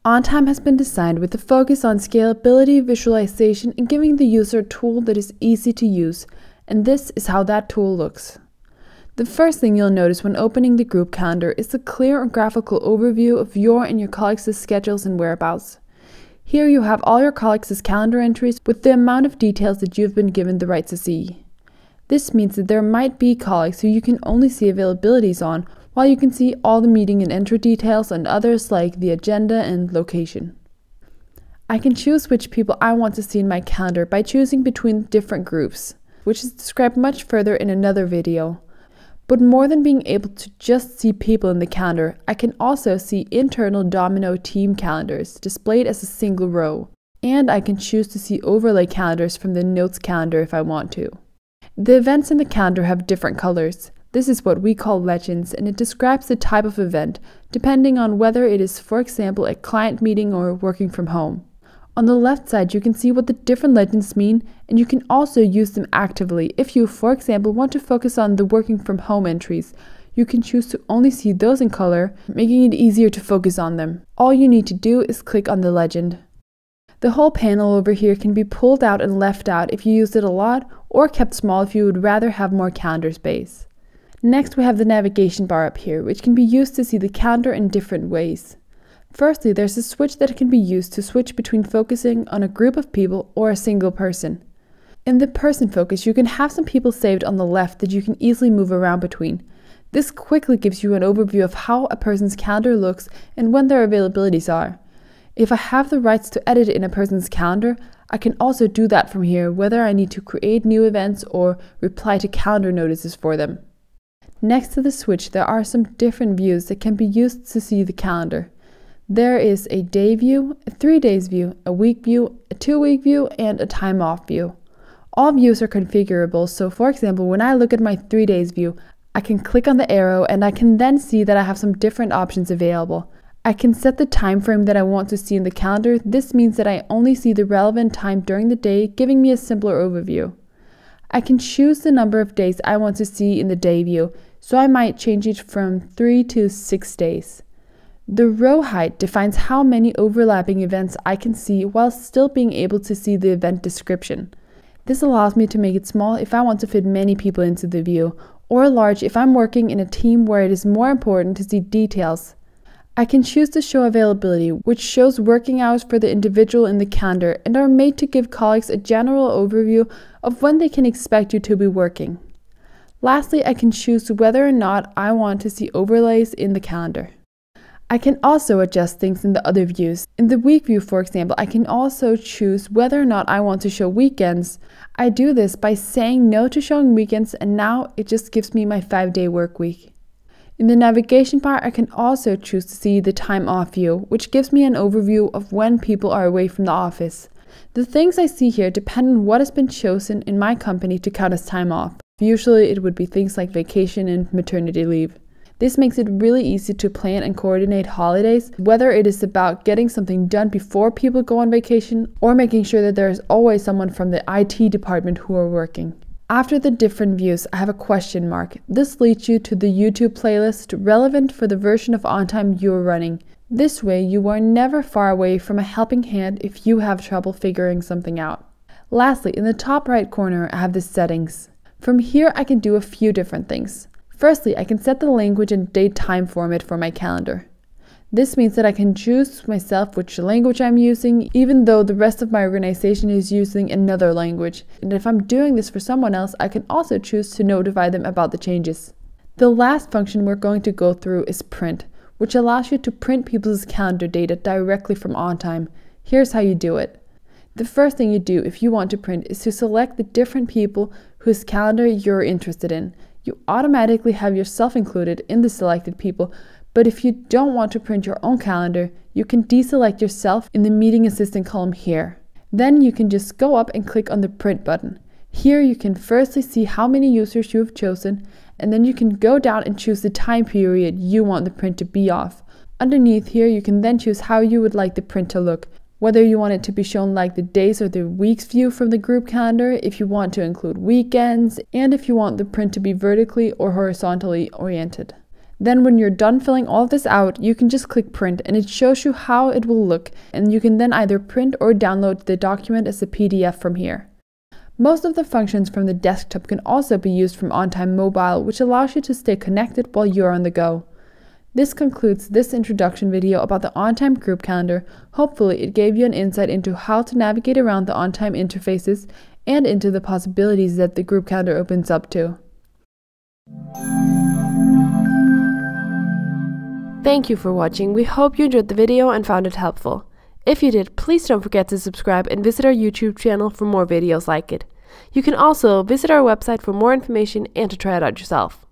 OnTime has been designed with a focus on scalability, visualization, and giving the user a tool that is easy to use, and this is how that tool looks. The first thing you'll notice when opening the group calendar is a clear and graphical overview of your and your colleagues' schedules and whereabouts. Here you have all your colleagues' calendar entries with the amount of details that you've been given the right to see. This means that there might be colleagues who you can only see availabilities on, while you can see all the meeting and entry details and others like the agenda and location. I can choose which people I want to see in my calendar by choosing between different groups, which is described much further in another video. But more than being able to just see people in the calendar, I can also see internal Domino team calendars displayed as a single row, and I can choose to see overlay calendars from the notes calendar if I want to. The events in the calendar have different colors. This is what we call legends, and it describes the type of event, depending on whether it is, for example, a client meeting or working from home. On the left side, you can see what the different legends mean, and you can also use them actively. If you, for example, want to focus on the working from home entries, you can choose to only see those in color, making it easier to focus on them. All you need to do is click on the legend. The whole panel over here can be pulled out and left out if you use it a lot, or kept small if you would rather have more calendar space. Next, we have the navigation bar up here, which can be used to see the calendar in different ways. Firstly, there's a switch that can be used to switch between focusing on a group of people or a single person. In the person focus, you can have some people saved on the left that you can easily move around between. This quickly gives you an overview of how a person's calendar looks and when their availabilities are. If I have the rights to edit in a person's calendar, I can also do that from here, whether I need to create new events or reply to calendar notices for them. Next to the switch, there are some different views that can be used to see the calendar. There is a day view, a 3 days view, a week view, a 2-week view, and a time off view. All views are configurable, so for example, when I look at my 3 days view, I can click on the arrow and I can then see that I have some different options available. I can set the time frame that I want to see in the calendar. This means that I only see the relevant time during the day, giving me a simpler overview. I can choose the number of days I want to see in the day view, so I might change it from 3 to 6 days. The row height defines how many overlapping events I can see while still being able to see the event description. This allows me to make it small if I want to fit many people into the view, or large if I'm working in a team where it is more important to see details. I can choose to show availability, which shows working hours for the individual in the calendar and are made to give colleagues a general overview of when they can expect you to be working. Lastly, I can choose whether or not I want to see overlays in the calendar. I can also adjust things in the other views. In the week view, for example, I can also choose whether or not I want to show weekends. I do this by saying no to showing weekends, and now it just gives me my 5-day work week. In the navigation bar, I can also choose to see the time off view, which gives me an overview of when people are away from the office. The things I see here depend on what has been chosen in my company to count as time off. Usually it would be things like vacation and maternity leave. This makes it really easy to plan and coordinate holidays, whether it is about getting something done before people go on vacation or making sure that there is always someone from the IT department who are working. After the different views, I have a question mark. This leads you to the YouTube playlist relevant for the version of OnTime you are running. This way you are never far away from a helping hand if you have trouble figuring something out. Lastly, in the top right corner, I have the settings. From here, I can do a few different things. Firstly, I can set the language and date time format for my calendar. This means that I can choose myself which language I'm using, even though the rest of my organization is using another language. And if I'm doing this for someone else, I can also choose to notify them about the changes. The last function we're going to go through is print, which allows you to print people's calendar data directly from OnTime. Here's how you do it. The first thing you do if you want to print is to select the different people whose calendar you're interested in. You automatically have yourself included in the selected people, but if you don't want to print your own calendar, you can deselect yourself in the meeting assistant column here. Then you can just go up and click on the print button. Here you can firstly see how many users you have chosen, and then you can go down and choose the time period you want the print to be off. Underneath here you can then choose how you would like the print to look. Whether you want it to be shown like the days or the weeks view from the group calendar, if you want to include weekends, and if you want the print to be vertically or horizontally oriented. Then when you're done filling all of this out, you can just click print and it shows you how it will look, and you can then either print or download the document as a PDF from here. Most of the functions from the desktop can also be used from OnTime Mobile, which allows you to stay connected while you're on the go. This concludes this introduction video about the OnTime Group Calendar. Hopefully it gave you an insight into how to navigate around the OnTime interfaces and into the possibilities that the group calendar opens up to. Thank you for watching. We hope you enjoyed the video and found it helpful. If you did, please don't forget to subscribe and visit our YouTube channel for more videos like it. You can also visit our website for more information and to try it out yourself.